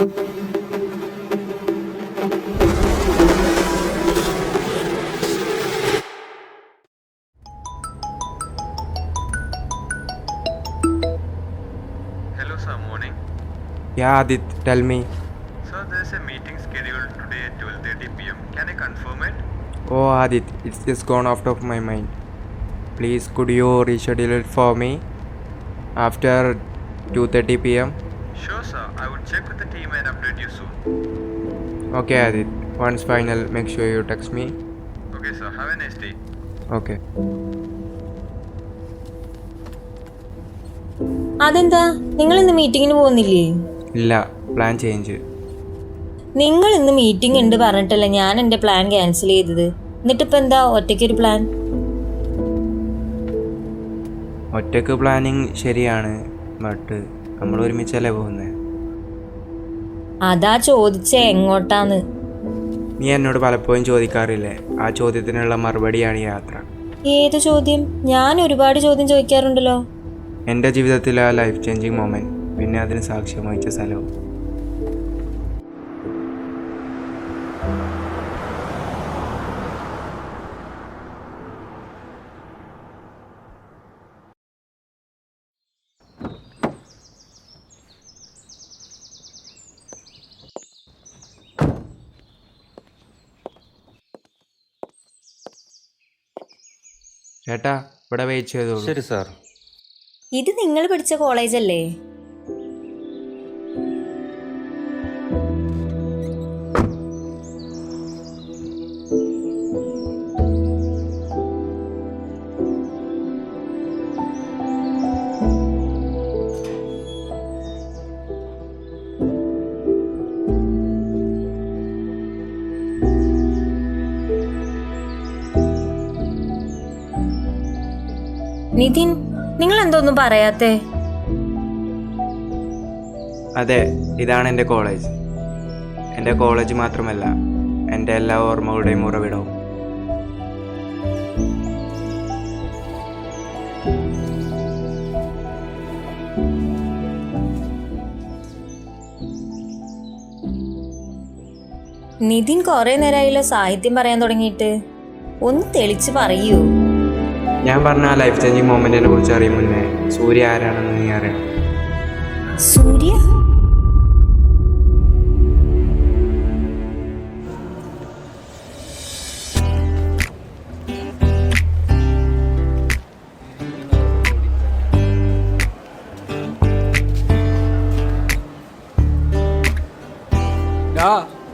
Hello sir, morning. Yeah, Adit, tell me. Sir, there is a meeting scheduled today at 12:30 p.m. Can I confirm it? Oh, Adit, it's just gone out of my mind. Please, could you reschedule it for me after 2:30 p.m.? Sure sir, I would check with the team and update you soon. Okay, Adit. Once final, make sure you text me. Okay sir, have a nice day. Okay. അതെന്താ നിങ്ങൾ ഇന്ന് മീറ്റിങ്ങിന് പോകുന്നില്ലേ? ഇല്ല, plan change. നിങ്ങൾ ഇന്ന് meeting ഉണ്ട് പറഞ്ഞിട്ടല്ലേ ഞാൻ എൻ്റെ പ്ലാൻ ക്യാൻസൽ ചെയ്തത്. എന്നിട്ടിപ്പോൾ എന്താ ഒറ്റയ്ക്കൊരു പ്ലാൻ? ഒറ്റയ്ക്ക് പ്ലാനിങ് ശരിയാണ്, ബട്ട് നമ്മൾ ഒരുമിച്ചല്ലേ പോകുന്നത്. അതാ ചോദിച്ചേ എങ്ങോട്ടാന്ന്. നീ എന്നോട് പലപ്പോഴും ചോദിക്കാറില്ലേ, ആ ചോദ്യത്തിനുള്ള മറുപടിയാണ് യാത്ര. ഏത് ചോദ്യം? ഞാൻ ഒരുപാട് ചോദ്യം ചോദിക്കാറുണ്ടല്ലോ. എൻ്റെ ജീവിതത്തിലെ ആ ലൈഫ് ചേഞ്ചിങ് മൊമെൻറ്റ്, പിന്നെ അതിന് സാക്ഷ്യം വഹിച്ച സ്ഥലവും. ചേട്ടാ, ഇവിടെ വെയിറ്റ് ചെയ്തോളൂ. ശരി സാർ. ഇത് നിങ്ങൾ പഠിച്ച കോളേജല്ലേ? നിതിൻ, നിങ്ങൾ എന്തോന്നും പറയാത്തേ? അതെ, ഇതാണ് എൻ്റെ കോളേജ്. എൻ്റെ കോളേജ് മാത്രമല്ല, എൻ്റെ എല്ലാ ഓർമ്മകളുടെയും ഉറവിടവും. നിതിൻ കുറെ നേരമായല്ലോ സാഹിത്യം പറയാൻ തുടങ്ങിയിട്ട്. ഒന്ന് തെളിച്ച് പറയൂ. ഞാൻ പറഞ്ഞ ആ ലൈഫ് ചേഞ്ചിങ് മൊമെന്റിനെ കുറിച്ച് അറിയും മുന്നേ സൂര്യ ആരാണെന്ന് നീ അറിയണം. സൂര്യ?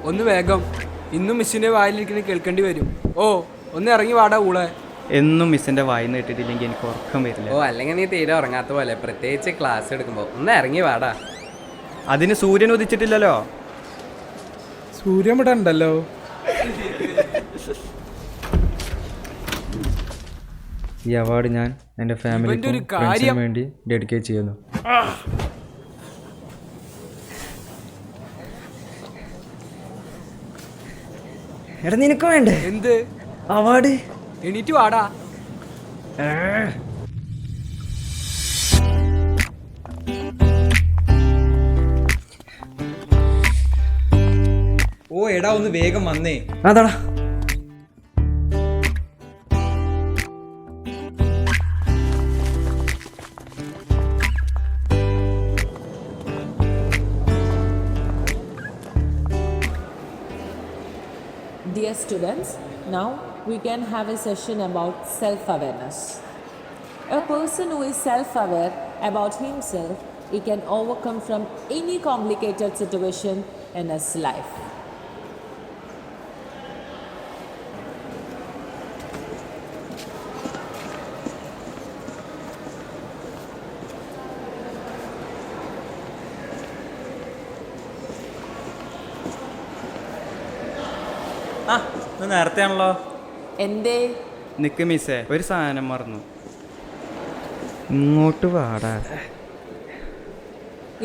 ഒന്ന് വേഗം, ഇന്നും മിസ്സിന്റെ വായിലിരിക്കുന്ന കേൾക്കേണ്ടി വരും. ഓ, ഒന്ന് ഇറങ്ങി വാടാ ഊളെ. എന്നും മിസ്സിന്റെ വായിന്ന് ഇട്ടിട്ടില്ലെങ്കിൽ എനിക്ക് ഉറക്കം വരില്ല. ഓ, അല്ലെങ്കിൽ നീ തീരെ ഉറങ്ങാത്ത പോലെ, പ്രത്യേകിച്ച് ക്ലാസ് എടുക്കുമ്പോൾ. ഒന്ന് ഇറങ്ങി വാടാ. അതിന് സൂര്യൻ ഉദിച്ചിട്ടില്ലല്ലോ. സൂര്യൻ ഇവിടെ ഉണ്ടല്ലോ. ഈ അവാർഡ് ഞാൻ എൻ്റെ ഫാമിലിക്കും വേണ്ടി ഡെഡിക്കേറ്റ് ചെയ്യുന്നു. എടാ, നിനക്ക് വേണ്ടേ എന്ത് അവാർഡ്? എണീറ്റ് വാടാ. ഓ എടാ, ഒന്ന് വേഗം വന്നേ. അതാടാ. Dear students, now we can have a session about self-awareness. A person who is self-aware about himself, he can overcome from any complicated situation in his life. ആ, ഇത് നേരത്തെ ആണല്ലോ. എന്തേ? നിക്ക് മിസ്സേ, ഒരു സാധനം മറന്നു. ഇങ്ങോട്ട് വാടാ.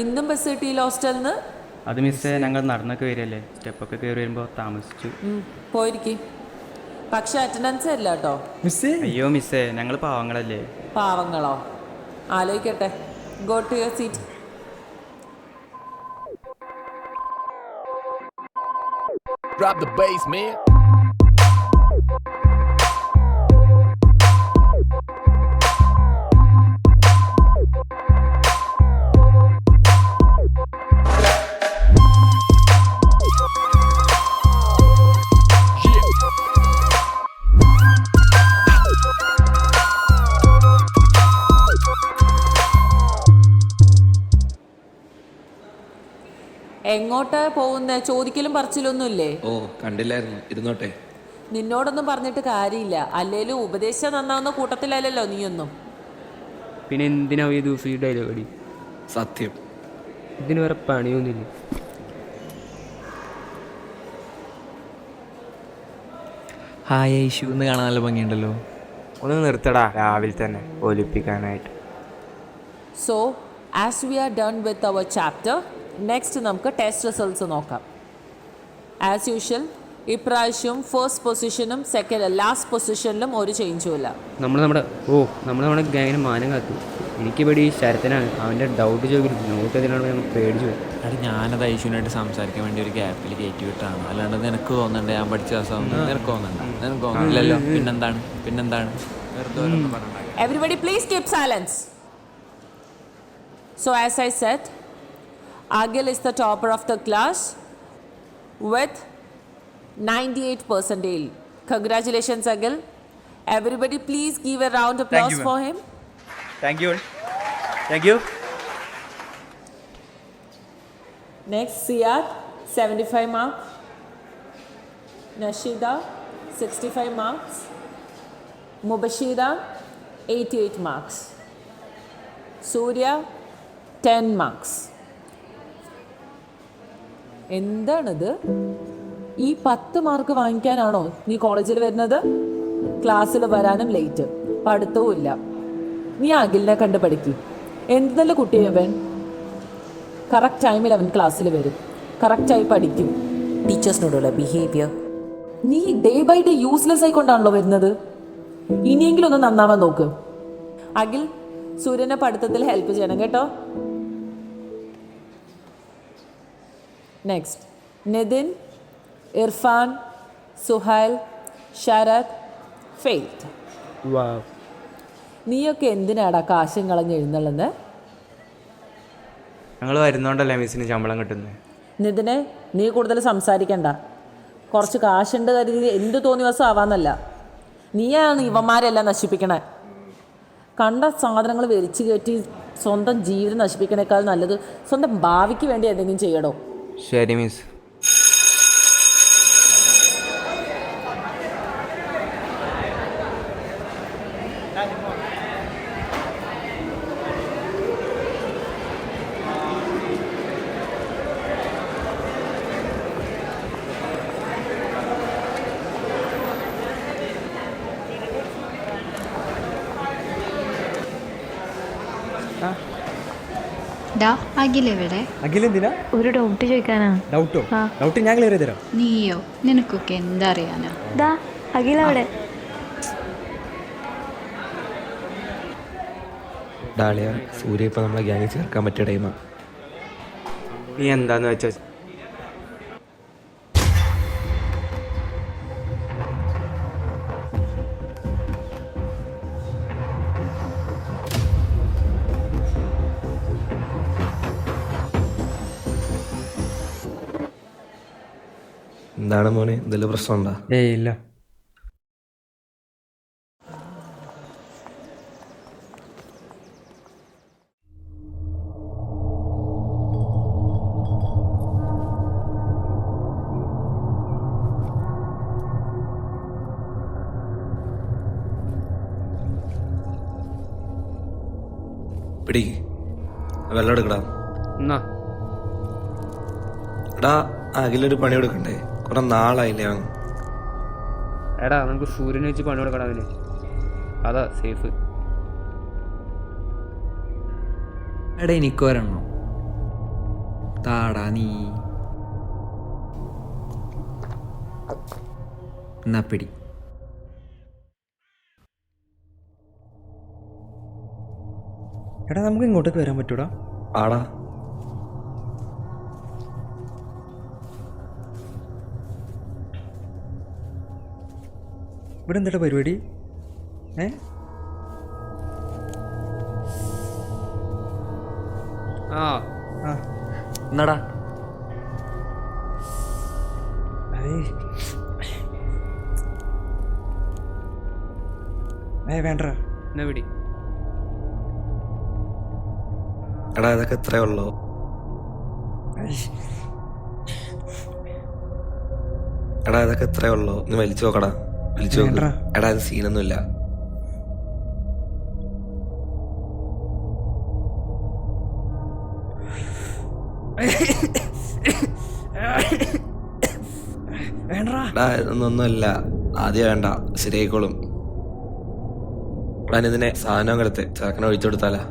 ഇന്നും ബസ് കിട്ടിയില്ല ഹോസ്റ്റലിന്ന്? അത് മിസ്സേ, ഞങ്ങൾ നടന്നൊക്കെ വരികയല്ലേ, സ്റ്റെപ്പൊക്കെ കയറി വരുമ്പോൾ താമസിച്ചു. പോയിരിക്കും. പക്ഷെ അറ്റൻഡൻസ് ഇല്ല കേട്ടോ. അയ്യോ മിസ്സേ, ഞങ്ങൾ പാവങ്ങളല്ലേ. പാവങ്ങളോ? ആലോചിക്കട്ടെ. Go to your seat. Drop the bass, man. എങ്ങോട്ടാ പോകുന്നേ? ചോദിക്കലും പറച്ചിലൊന്നുമില്ലേ? ഓ കണ്ടില്ലായിരുന്നു, ഇരുന്നോട്ടെ. നിന്നോടൊന്നും പറഞ്ഞിട്ട് കാര്യമില്ല. അല്ലേലും ഉപദേശം നന്നാവുന്ന കൂട്ടത്തിലല്ലല്ലോ നീയൊന്നും. പിന്നെ എന്തിനാ ഈ ദിവസം ഈ ഡയലോഗ് അടി? സത്യം. ഇതിന് വേറെ പണിയൊന്നുമില്ല. ഹായ് ഐഷു, ഒന്ന് കാണാൻ നല്ല ഭംഗിയുണ്ടല്ലോ. ഒന്ന് നിർത്തടാ രാവിലെ തന്നെ ഒലിപ്പിക്കാനായിട്ട്. So as we are done with our chapter, next നമുക്ക് ടെസ്റ്റ് റിസൾട്ട്സ് നോക്കാം. ആസ് യൂഷ്വൽ ഇപ്രാവശ്യം ഫസ്റ്റ് പൊസിഷനും ലാസ്റ്റ് പൊസിഷനിലും ഒരു ചേഞ്ചും ഇല്ല. നമ്മുടെ ഗാങ്ങിന് മാനം കാത്തു. എനിക്കിവിടെ ഈ ശരത്തിനാണ്. അവൻ്റെ ഡൗട്ട് ചോദിക്കും, നോട്ട് അതിനാണ് ഞങ്ങൾ പേടിച്ചു പോയി. അത് ഞാനത് ഐഷുവിനായിട്ട് സംസാരിക്കാൻ വേണ്ടി ഒരു ഗ്യാപ്പിൽ കയറ്റി വിട്ടാണ്. അല്ലാണ്ട് നിനക്ക് തോന്നണ്ടേ ഞാൻ പഠിച്ച ദിവസം? നിനക്ക് തോന്നുന്നില്ലല്ലോ. പിന്നെന്താണ് വെറുതെ ഓരോന്ന് പറഞ്ഞാൽ. Everybody please keep silence. So as I said, Agil is the topper of the class with 98%. Congratulations, Agil. Everybody please give a round of applause for him. Thank you. Next, Siyad, 75 marks. Nashida, 65 marks. Mubashira, 88 marks. Surya, 10 marks. എന്താണിത്? ഈ 10 mark വാങ്ങിക്കാനാണോ നീ കോളേജിൽ വരുന്നത്? ക്ലാസ്സിൽ വരാനും late, പഠിത്തവും ഇല്ല. നീ അഖിലിനെ കണ്ട് പഠിക്കും. എന്ത് നല്ല കുട്ടിയവൻ. കറക്റ്റ് ടൈമിൽ അവൻ ക്ലാസ്സിൽ വരും, കറക്റ്റായി പഠിക്കും. ടീച്ചേഴ്സിനോടുള്ള ബിഹേവിയർ. നീ ഡേ ബൈ ഡേ യൂസ്ലെസ് ആയിക്കൊണ്ടാണല്ലോ വരുന്നത്. ഇനിയെങ്കിലും ഒന്ന് നന്നാവാൻ നോക്ക്. അഖിൽ, സൂര്യനെ പഠിത്തത്തിൽ ഹെൽപ്പ് ചെയ്യണം കേട്ടോ. Next, Nitin, Irfan, Suhail, Sharath, Faith. നീയൊക്കെ എന്തിനാടാ കാശും കളഞ്ഞ് എഴുന്നള്ളുന്നത്? ഞങ്ങൾ വരുന്നോണ്ടല്ലേ മിസ്സിന് ശമ്പളം കിട്ടുന്നത്. നിതിനെ, നീ കൂടുതൽ സംസാരിക്കണ്ട. കുറച്ച് കാശുണ്ട് കരുതി എന്ത് തോന്നിയ ദിവസം ആവാന്നല്ല. നീയാണ് ഇവന്മാരെല്ലാം നശിപ്പിക്കണേ. കണ്ട സാധനങ്ങൾ വലിച്ചു കയറ്റി സ്വന്തം ജീവിതം നശിപ്പിക്കണേക്കാൾ നല്ലത് സ്വന്തം ഭാവിക്ക് വേണ്ടി എന്തെങ്കിലും ചെയ്യണോ. ശരി മിസ്. അഖിലെവിടെ? അഖിലെന്തിനാ? ഒരു ഡൗട്ട് ചോദിക്കാനാ. ഡൗട്ട് ഞാൻ ക്ലിയർ ചെയ്ത് തരാം. നീയോ? നിനക്കൊക്കെ എന്താ അറിയാനാ? അഖിലെവിടെ? ഡാളിയ, സൂര്യ ഇപ്പം നമ്മളെ ഗ്യാങ്ങിൽ ചേർക്കാൻ പറ്റിയ ടൈമാണ്. നീ എന്താന്ന് വെച്ചാ എന്താണ് മോനെ, എന്തെല്ലാം പ്രശ്നമുണ്ടോ? ഏയ് ഇല്ല. പിടിക്ക്, വെള്ളം എടുക്കടാ. എടാ, അഖിലൊരു പണി കൊടുക്കണ്ടേ? കുറെ നാളായില്ലേ അവൻ. എടാ, നമുക്ക് സൂര്യനെ വെച്ച് പണി കൊടുക്കണം അവന്. അതാ സേഫ്. എടാ, എനിക്ക് വരണോ? താടാ നീ. എന്നാ പിടി. എടാ, നമുക്ക് ഇങ്ങോട്ടേക്ക് വരാൻ പറ്റൂടാ? ആടാ. ഇവിടെ എന്താ പരിപാടി? ആ എന്നടാ വേണ്ട എന്നാ പിടി. എടാ ഇതൊക്കെ എത്രയേ ഉള്ളൂ? എടാ ഇതൊക്കെ എത്രയേ ഉള്ളൂ? നീ വലിച്ചു നോക്കടാ, വലിച്ചു നോക്ക്. എടാ ഇത് സീനൊന്നുമില്ല. എടാ ഇതൊന്നൊന്നുമല്ല, ആദ്യം വേണ്ട, ശരിയായിക്കോളും. എടാ ഇതിനെ സാധനം കിടത്ത് ചേർക്കനെ ഒഴിച്ചു കൊടുത്താലാ?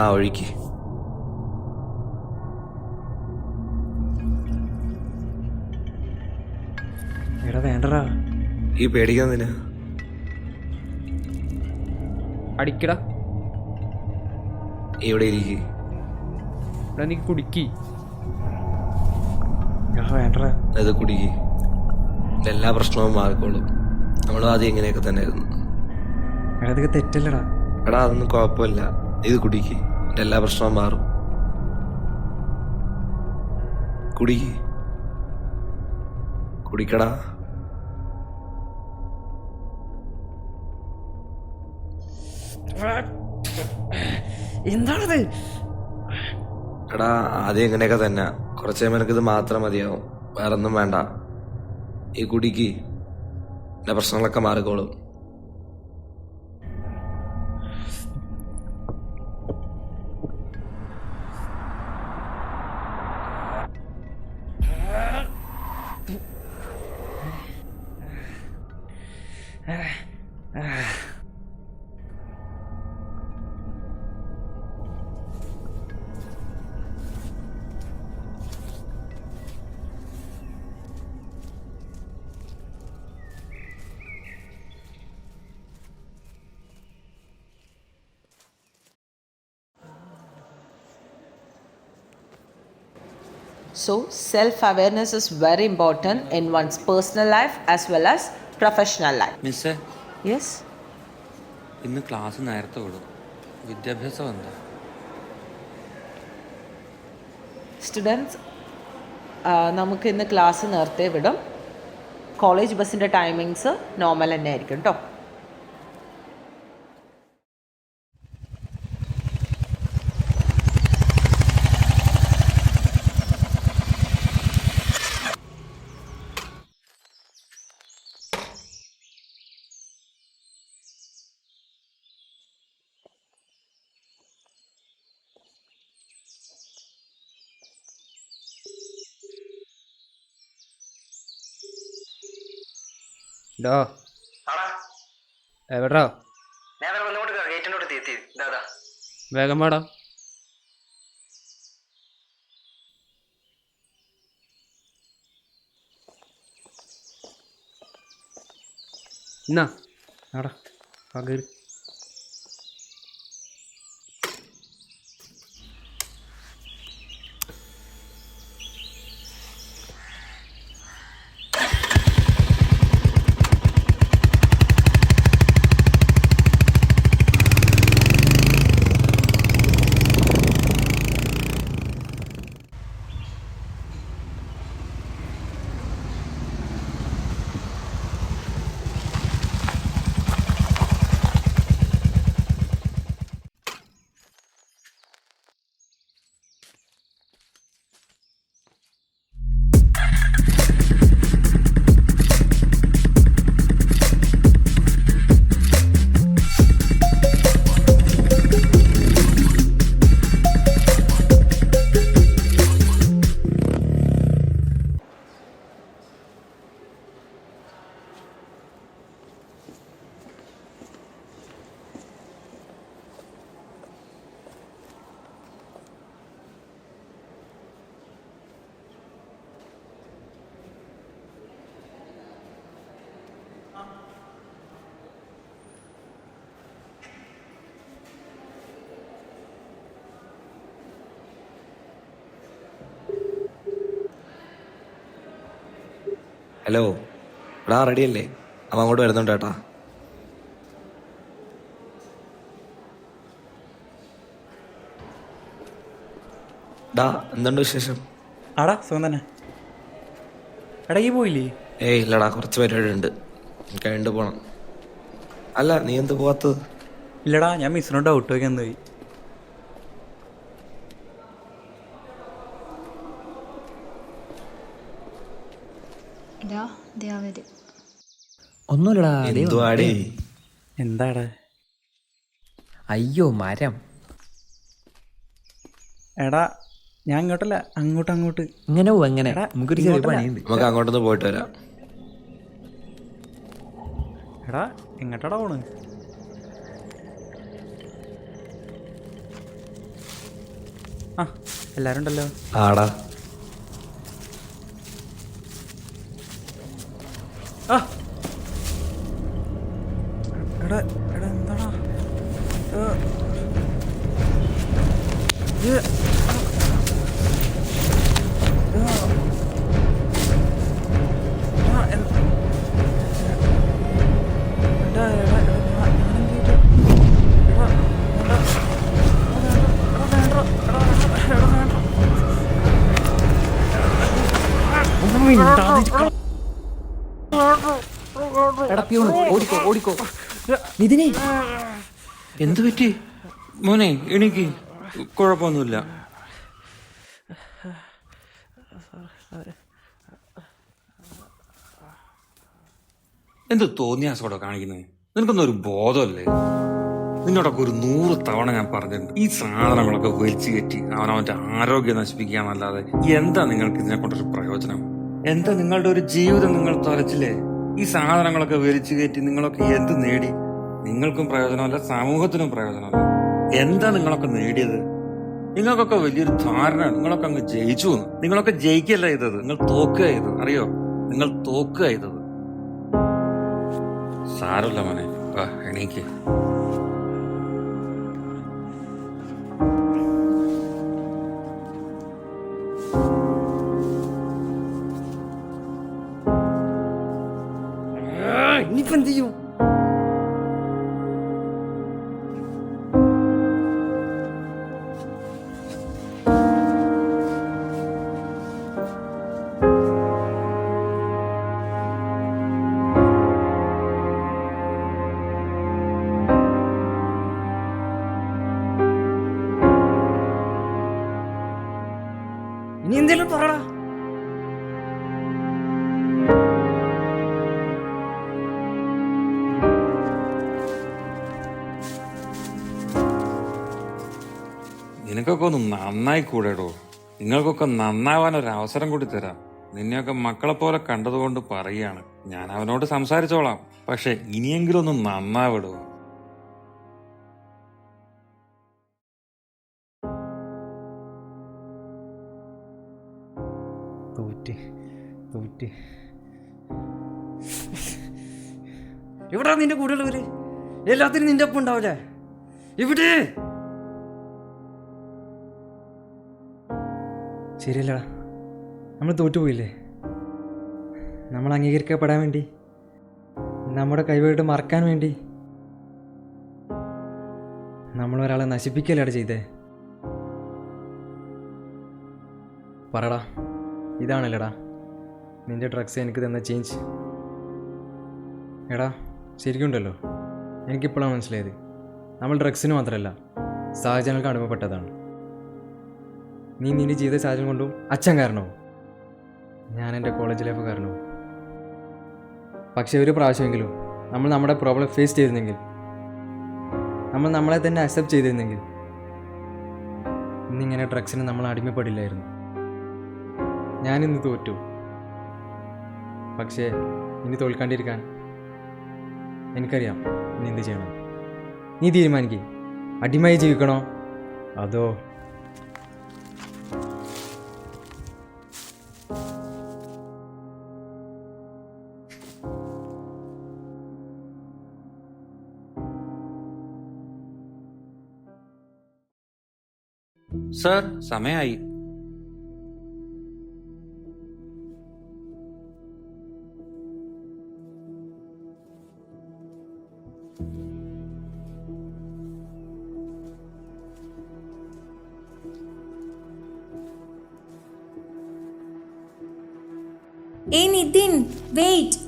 ആ ഒഴിക്ക്. എടാ വേണ്ടടാ. ഈ പേടിക്കുന്നതിന് അടിക്കടാ. ഇവിടെ ഇരിക്ക്. എടാ നീ കുടിക്കി. വേണ്ടടാ. അത് കുടിക്ക്, എല്ലാ പ്രശ്നവും മാറിക്കോളും. നമ്മളും ആദ്യം ഇങ്ങനെയൊക്കെ തന്നെ ആയിരുന്നു. എടാ ഇതൊക്കെ തെറ്റല്ലടാ. എടാ അതൊന്നും കുഴപ്പമില്ല, ഇത് കുടിക്ക്, എല്ലാ പ്രശ്നവും മാറും. കുടിക്ക്, കുടിക്കടാ. എന്താണത്? എടാ ആദ്യം ഇങ്ങനെയൊക്കെ തന്നെ, കുറച്ച് കഴിയുമ്പോൾ ഇത് മാത്രം മതിയാവും, വേറെ ഒന്നും വേണ്ട. ഈ കുടിക്ക്, എൻ്റെ പ്രശ്നങ്ങളൊക്കെ മാറിക്കോളും. So, self awareness is very important in one's personal life as well as professional life. മിസ്സേ, Yes? ഇന്ന് ക്ലാസ് നേരത്തെ വിടും. വിദ്യാഭ്യാസം എന്താ? സ്റ്റുഡൻസ്, നമുക്ക് ഇന്ന് ക്ലാസ് നേരത്തെ വിടും. കോളേജ് ബസ്സിൻ്റെ ടൈമിങ്സ് നോർമൽ തന്നെ ആയിരിക്കും കേട്ടോ. ഡോ എവിടാ? വേഗം പാടാ. എന്നാ ആടാ പകര്. ഹലോ എടാ റെഡിയല്ലേ? അവൻ അങ്ങോട്ട് വരുന്നുണ്ട് കേട്ടാ. ഡാ എന്തുണ്ട് വിശേഷം? ആടാ സുഖം തന്നെ. എടാ ഈ പോയില്ലേ? ഏയ് ഇല്ലടാ, കുറച്ച് പരിപാടി ഉണ്ട്, കഴിഞ്ഞിട്ട് പോണം. അല്ല നീ എന്ത് പോവാത്തത്? ഇല്ലടാ, ഞാൻ മിസ്സിനോട് ഡൗട്ട് വയ്ക്കാൻ പോയി. ഒന്നുമില്ലടാ. എന്തുവാടേ? എന്താടാ? അയ്യോ മരം. എടാ ഞാൻ ഇങ്ങോട്ടല്ല, അങ്ങോട്ട്. ഇങ്ങനെ പോവും എങ്ങനെ? എടാ, നമുക്കൊരു ചെറിയ ഇങ്ങോട്ടല്ല. പണിയുണ്ട്. നമുക്ക് അങ്ങോട്ടൊന്ന് പോയിട്ട് വരാം. എടാ എങ്ങോട്ടാടാ പോണ്? ആ എല്ലാരും ഉണ്ടല്ലോ. ആടാ ആ എടാ എന്താടാ? ഓടിക്കോ. നിതിനെ എന്തു പറ്റി മോനെ? എനിക്ക് കുഴപ്പമൊന്നുമില്ല. എന്ത് തോന്നിയാസോടെ കാണിക്കുന്നത്? നിനക്കൊന്നും ഒരു ബോധമല്ലേ? നിന്നോടൊക്കെ ഒരു 100 തവണ ഞാൻ പറഞ്ഞിട്ടുണ്ട്, ഈ സാധനങ്ങളൊക്കെ വലിച്ചു കയറ്റി അവനവന്റെ ആരോഗ്യം നശിപ്പിക്കാന്നല്ലാതെ എന്താ നിങ്ങൾക്ക് ഇതിനെ കൊണ്ടൊരു പ്രയോജനം? എന്താ നിങ്ങളുടെ ഒരു ജീവിതം നിങ്ങൾ തുലച്ചില്ലേ? ഈ സാധനങ്ങളൊക്കെ വലിച്ചു കയറ്റി നിങ്ങളൊക്കെ എന്ത് നേടി? നിങ്ങൾക്കും പ്രയോജനമല്ല, സമൂഹത്തിനും പ്രയോജനമല്ല. എന്താ നിങ്ങളൊക്കെ നേടിയത്? നിങ്ങൾക്കൊക്കെ വലിയൊരു ധാരണ, നിങ്ങളൊക്കെ അങ്ങ് ജയിച്ചു എന്ന്. നിങ്ങളൊക്കെ ജയിക്കല്ല ചെയ്തത്, നിങ്ങൾ തോക്കുക ചെയ്തത്. അറിയോ? നിങ്ങൾ തോക്കുക ചെയ്തത്. സാരമില്ല മോനെ, വാ എണീക്ക്. ഇനിയിപ്പോ എന്ത് ചെയ്യും? ഇനി എന്തേലും പറടാ. നിനക്കൊക്കെ ഒന്ന് നന്നായി കൂടെടോ. നിങ്ങൾക്കൊക്കെ നന്നാവാൻ ഒരു അവസരം കൂടി തരാം. നിന്നെയൊക്കെ മക്കളെ പോലെ കണ്ടതുകൊണ്ട് പറയാണ്. ഞാൻ അവനോട് സംസാരിച്ചോളാം, പക്ഷെ ഇനിയെങ്കിലും ഒന്ന് നന്നാവിടോ. തോറ്റ് എവിടാ നിന്റെ കൂടെയുള്ളവര്? എല്ലാത്തിനും നിന്റെ ഒപ്പം ഉണ്ടാവില്ലേ? ഇവിടെ ശരിയല്ലടാ, നമ്മൾ തോറ്റുപോയില്ലേ? നമ്മൾ അംഗീകരിക്കപ്പെടാൻ വേണ്ടി, നമ്മുടെ കൈവയിട്ട് മറക്കാൻ വേണ്ടി നമ്മൾ ഒരാളെ നശിപ്പിക്കലാണ് ചെയ്തേ. പറടാ, ഇതാണല്ലടാ നിന്റെ ഡ്രഗ്സ് എനിക്ക് തന്ന ചേഞ്ച്? എടാ ശരിക്കുണ്ടല്ലോ, എനിക്കിപ്പോഴാണ് മനസ്സിലായത്, നമ്മൾ ഡ്രഗ്സിന് മാത്രമല്ല സാഹചര്യങ്ങൾക്ക് അടിമപ്പെട്ടതാണ്. നീ നിന്റെ ജീവിത സാഹചര്യം കൊണ്ടും അച്ഛൻ കാരണവും, ഞാൻ എൻ്റെ കോളേജ് ലൈഫ് കാരണവും. പക്ഷേ ഒരു പ്രാവശ്യമെങ്കിലും നമ്മൾ നമ്മുടെ പ്രോബ്ലം ഫേസ് ചെയ്തിരുന്നെങ്കിൽ, നമ്മൾ നമ്മളെ തന്നെ അക്സെപ്റ്റ് ചെയ്തിരുന്നെങ്കിൽ, ഇന്നിങ്ങനെ ഡ്രഗ്സിന് നമ്മൾ അടിമപ്പെടില്ലായിരുന്നു. ഞാനിന്ന് തോറ്റു, പക്ഷേ ഇനി തോൽക്കാണ്ടിരിക്കാൻ എനിക്കറിയാം ഇനി എന്ത് ചെയ്യണം. നീ തീരുമാനിക്കുക, അടിമയായി ജീവിക്കണോ അതോ സർ, സമയമായി. നിതിൻ വെയിറ്റ്.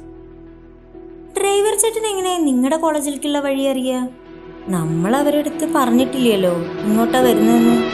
ഡ്രൈവർ ചേട്ടൻ എങ്ങനെ നിങ്ങളുടെ കോളേജിലേക്കുള്ള വഴി അറിയാ? നമ്മൾ അവരുടെ അടുത്ത് പറഞ്ഞിട്ടില്ലല്ലോ ഇങ്ങോട്ടാ വരുന്നതെന്ന്.